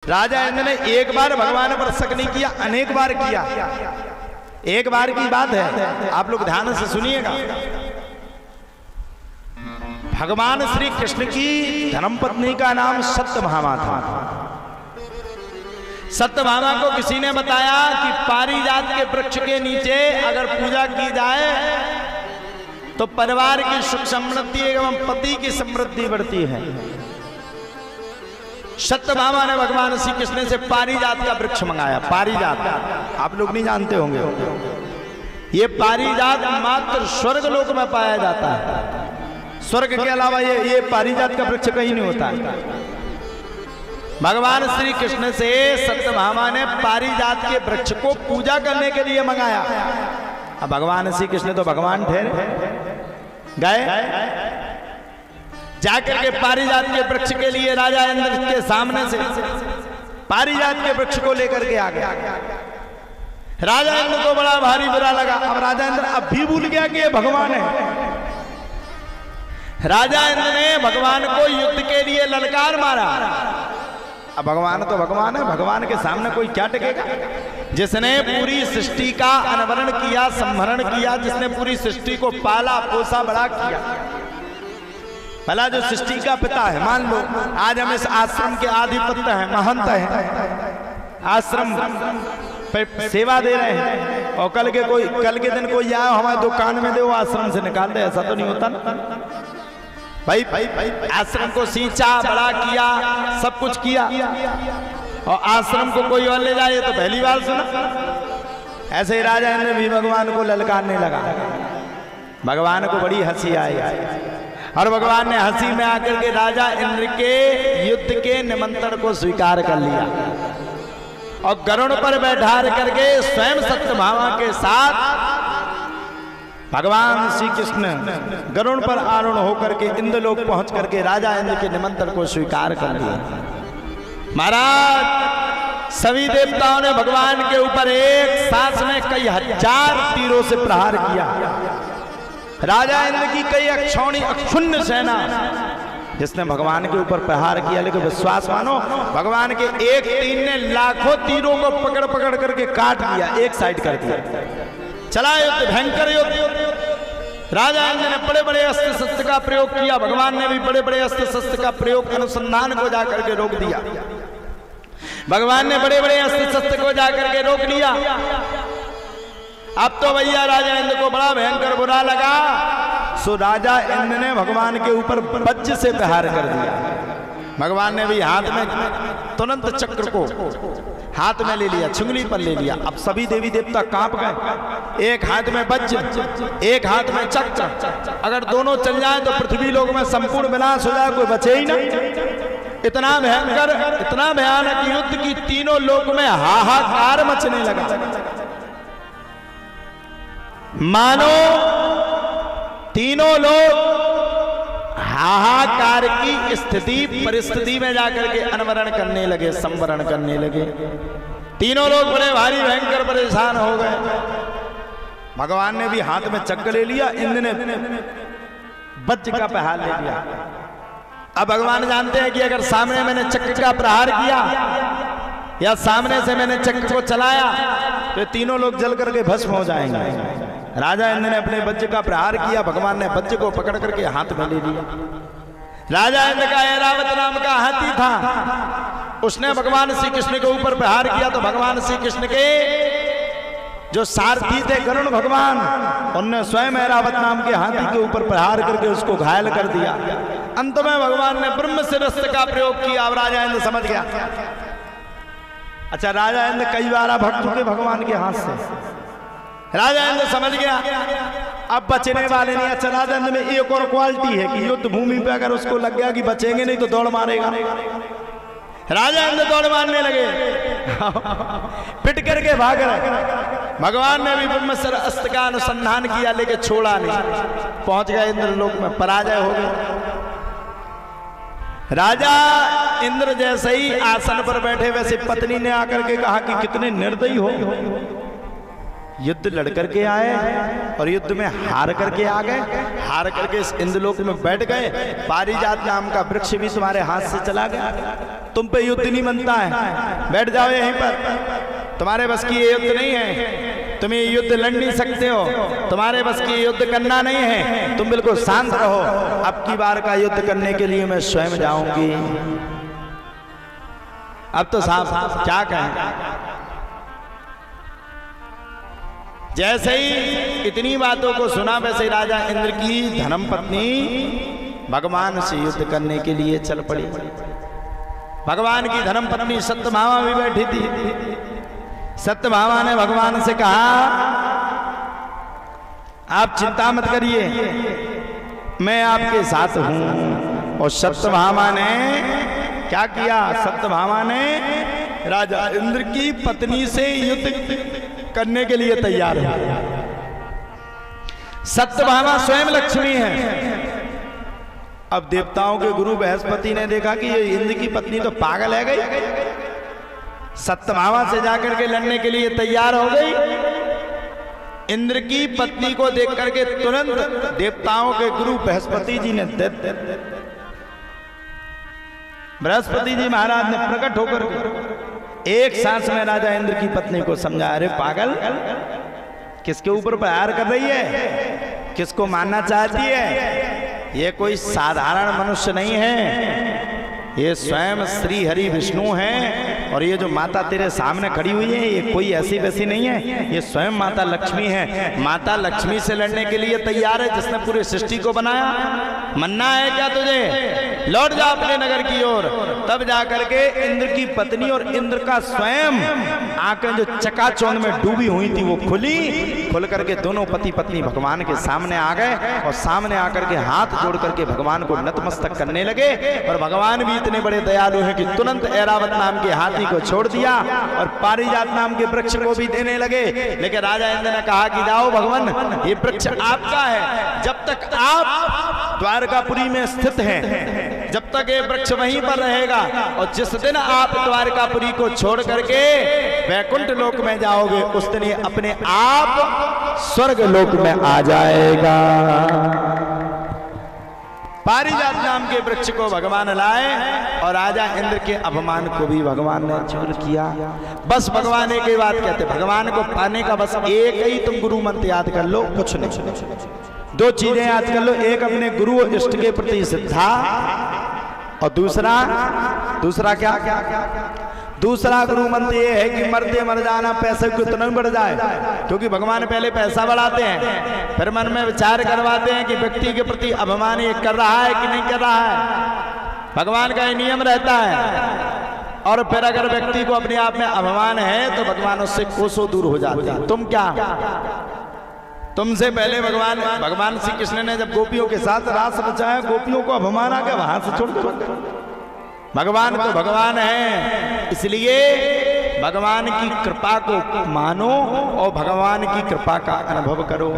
राजा इंद्र ने एक बार भगवान पर शक नहीं किया, अनेक बार किया। एक बार की बात है, आप लोग ध्यान से सुनिएगा। भगवान श्री कृष्ण की धर्मपत्नी का नाम सत्यभामा था। सत्यभामा को किसी ने बताया कि पारिजात के वृक्ष के नीचे अगर पूजा की जाए तो परिवार की सुख समृद्धि एवं पति की समृद्धि बढ़ती है। सत्यभामा ने भगवान श्री कृष्ण से पारिजात का वृक्ष मंगाया। पारिजात आप लोग नहीं जानते होंगे, ये पारिजात मात्र स्वर्ग लोक में पाया जाता है। स्वर्ग के अलावा ये पारिजात का वृक्ष कहीं नहीं होता है। भगवान श्री कृष्ण से सत्यभामा ने पारिजात के वृक्ष को पूजा करने के लिए मंगाया। अब भगवान श्री कृष्ण तो भगवान ठहरे, गए जाकर के पारिजात के वृक्ष के लिए राजा इंद्र के सामने से पारिजात के वृक्ष को लेकर के आ गया। राजा इंद्र को बड़ा भारी बुरा लगा। अब राजा इंद्र अब भी भूल गया कि ये भगवान है। राजा इंद्र ने भगवान को युद्ध के लिए ललकार मारा। अब भगवान तो भगवान है, भगवान के सामने कोई क्या टिकेगा। जिसने पूरी सृष्टि का अनवरण किया, संहरण किया, जिसने पूरी सृष्टि को पाला पोसा बड़ा किया, भला जो सृष्टि का पिता है, मान लो आज हम इस आश्रम के आधिपत्य हैं, महंत हैं, आश्रम पे सेवा दे रहे हैं, और कल के दिन कोई आए हमारे दुकान में दे, वो आश्रम से निकाल दे, ऐसा तो नहीं होता ना भाई। आश्रम को सींचा, बड़ा किया, सब कुछ किया, और आश्रम को कोई और ले जाए तो पहली बार सुना। ऐसे ही राजा इंद्र भी भगवान को ललकारने लगा। भगवान को बड़ी हंसी आई, और भगवान ने हंसी में आकर के राजा इंद्र के युद्ध के निमंत्रण को स्वीकार कर लिया, और गरुड़ पर बैठा करके स्वयं सत्यभामा के साथ भगवान श्री कृष्ण गरुड़ पर आरूढ़ होकर के इंद्रलोक पहुंच करके राजा इंद्र के निमंत्रण को स्वीकार कर लिया। महाराज सभी देवताओं ने भगवान के ऊपर एक सांस में कई हजार तीरों से प्रहार किया। राजा इंद्र की कई अक्षौणी अक्षुण्ण सेना जिसने भगवान के ऊपर प्रहार किया, लेकिन विश्वास मानो भगवान के एक तीर ने लाखों तीरों को पकड़ पकड़ करके काट दिया, एक साइड कर दिया। चला युद्ध, भयंकर युद्ध। राजा इंद्र ने बड़े बड़े अस्त्र शस्त्र का प्रयोग किया, भगवान ने भी बड़े बड़े अस्त्र शस्त्र का प्रयोग अनुसंधान को जाकर के रोक दिया। भगवान ने बड़े बड़े अस्त्र शस्त्र को जाकर के रोक लिया। अब तो भैया राजा इंद्र को बड़ा भयंकर बुरा लगा, सो राजा इंद्र ने भगवान के ऊपर वज्र से प्रहार कर दिया। भगवान ने भी हाथ में तुरंत चक्र को हाथ में ले लिया, छुंगली पर ले लिया। अब सभी देवी देवता कांप गए। एक हाथ में वज्र, एक हाथ में चक्र, अगर दोनों चल जाए तो पृथ्वी लोक में संपूर्ण विनाश हो जाए, कोई बचे ही नहीं। इतना भयंकर, इतना भयानक युद्ध की तीनों लोक में हाहाकार मचने लगा। मानो तीनों लोग हाहाकार की स्थिति परिस्थिति में जाकर के अनवरण करने लगे, संवरण करने लगे। तीनों लोग बड़े भारी भयंकर परेशान हो गए। भगवान ने भी हाथ में चक्र ले लिया, इंद्र ने वज्र का प्रहार ले लिया। अब भगवान जानते हैं कि अगर सामने मैंने चक्र का प्रहार किया या सामने से मैंने चक्र को चलाया तो तीनों लोग जल करके भस्म हो जाएंगे। राजा इंद्र ने अपने वज्र का प्रहार किया, भगवान ने वज्र को पकड़ करके हाथ में ले लिया। राजा इंद्र का ऐरावत नाम का हाथी था, उसने भगवान श्री कृष्ण के ऊपर प्रहार किया तो भगवान श्री कृष्ण के जो सारथी थे गरुड़ भगवान, उन्होंने स्वयं ऐरावत नाम के हाथी के ऊपर प्रहार करके उसको घायल कर दिया। अंत में भगवान ने ब्रह्म शिरस्त्र का प्रयोग किया। अब राजा इंद्र समझ गया। अच्छा, राजा इंद्र कई बार भक्त हुए भगवान के हाथ से। राजा इंद्र समझ गया अब बचने वाले नहीं। अच्छा, राजा इंद्र में एक और क्वालिटी है कि युद्ध भूमि पे अगर उसको लग गया कि बचेंगे नहीं तो दौड़ मारेगा। राजा इंद्र दौड़ मारने लगे, पिट करके भाग रहे। भगवान ने भी ब्रह्मस्त्र अस्त्र का अनुसंधान किया, लेकिन छोड़ा नहीं। पहुंच गए इंद्रलोक में, पराजय हो गए। राजा इंद्र जैसे ही आसन पर बैठे, वैसे पत्नी ने आकर के कहा कि कितने निर्दयी हो, युद्ध लड़ करके आए और युद्ध में हार करके आ गए, हार करके इस इंद्रलोक में बैठ गए। पारिजात नाम का वृक्ष भी तुम्हारे हाथ से चला गया। तुम पे युद्ध नहीं बनता है, बैठ जाओ यहीं पर, तुम्हारे बस की ये युद्ध नहीं है, तुम ये युद्ध लड़ नहीं सकते हो, तुम्हारे बस की युद्ध करना नहीं है, तुम बिल्कुल शांत रहो, अब की बार का युद्ध करने के लिए मैं स्वयं जाऊंगी। अब तो साहब क्या कहें। जैसे ही इतनी बातों को सुना वैसे ही राजा इंद्र की धर्म पत्नी भगवान से युद्ध करने के लिए चल पड़ी। भगवान की धर्म पत्नी सत्यभामा भी बैठी थी। सत्यभामा ने भगवान से कहा, आप चिंता मत करिए, मैं आपके साथ हूं। और सत्यभामा ने क्या किया, सत्यभामा ने राजा इंद्र की पत्नी से युद्ध करने के लिए तैयार है। सत्यभामा स्वयं लक्ष्मी है। अब देवताओं के गुरु बृहस्पति ने देखा कि ये इंद्र की पत्नी तो पागल है गई, सत्यभामा से जाकर के लड़ने के लिए तैयार हो गई। इंद्र की पत्नी को देख करके तुरंत देवताओं के गुरु बृहस्पति जी ने बृहस्पति जी महाराज ने प्रकट होकर एक सांस में राजा इंद्र की पत्नी को समझा, अरे पागल, किसके ऊपर प्रहार कर रही है, किसको मानना चाहती है, ये कोई साधारण मनुष्य नहीं है, ये स्वयं श्री हरि विष्णु हैं। और ये जो माता तेरे सामने खड़ी हुई है ये कोई ऐसी वैसी नहीं है, ये स्वयं माता लक्ष्मी है। माता लक्ष्मी से लड़ने के लिए तैयार है, जिसने पूरी सृष्टि को बनाया। मन्ना है क्या तुझे, लौट जा अपने नगर की ओर। तब जाकर के इंद्र की पत्नी और इंद्र का स्वयं आंखें जो चकाचौंध में डूबी हुई थी वो खुल करके दोनों पति पत्नी भगवान के सामने आ गए और सामने आकर के हाथ जोड़ करके भगवान को नतमस्तक करने लगे। और भगवान भी इतने बड़े दयालु हैं कि तुरंत ऐरावत नाम के हाथी को छोड़ दिया और पारिजात नाम के वृक्ष को भी देने लगे। लेकिन राजा इंद्र ने कहा कि जाओ भगवान, ये वृक्ष आपका है, जब तक आप द्वारकापुरी में स्थित हैं जब तक ये वृक्ष वहीं पर रहेगा, और जिस दिन आप द्वारकापुरी को छोड़ करके वैकुंठ लोक में जाओगे उस दिन ये अपने आप स्वर्ग लोक में आ जाएगा। पारिजात नाम के वृक्ष को भगवान लाए और राजा इंद्र के अपमान को भी भगवान ने दूर किया। बस भगवान एक ही बात कहते, भगवान को पाने का बस एक ही तुम गुरु मंत्र याद कर लो, कुछ नहीं। दो चीजें याद कर लो, एक अपने गुरु और इष्ट के प्रति श्रद्धा, और दूसरा क्या, दूसरा गुरु मंत्र ये है कि मरते मर जाना, पैसे को इतना बढ़ जाए। क्योंकि भगवान पहले पैसा बढ़ाते हैं, फिर मन में विचार करवाते हैं कि व्यक्ति के प्रति अभिमान ये कर रहा है कि नहीं कर रहा है। भगवान का ये नियम रहता है। और फिर अगर व्यक्ति को अपने आप में अभिमान है तो भगवान उससे कोसों दूर हो जाते हैं। तुम क्या, तुमसे पहले भगवान श्री कृष्ण ने जब गोपियों के साथ रास रचाया, गोपियों को अभिमान आ गया, वहां से छोड़ दो। भगवान तो भगवान है, इसलिए भगवान की कृपा को मानो और भगवान की कृपा का अनुभव करो।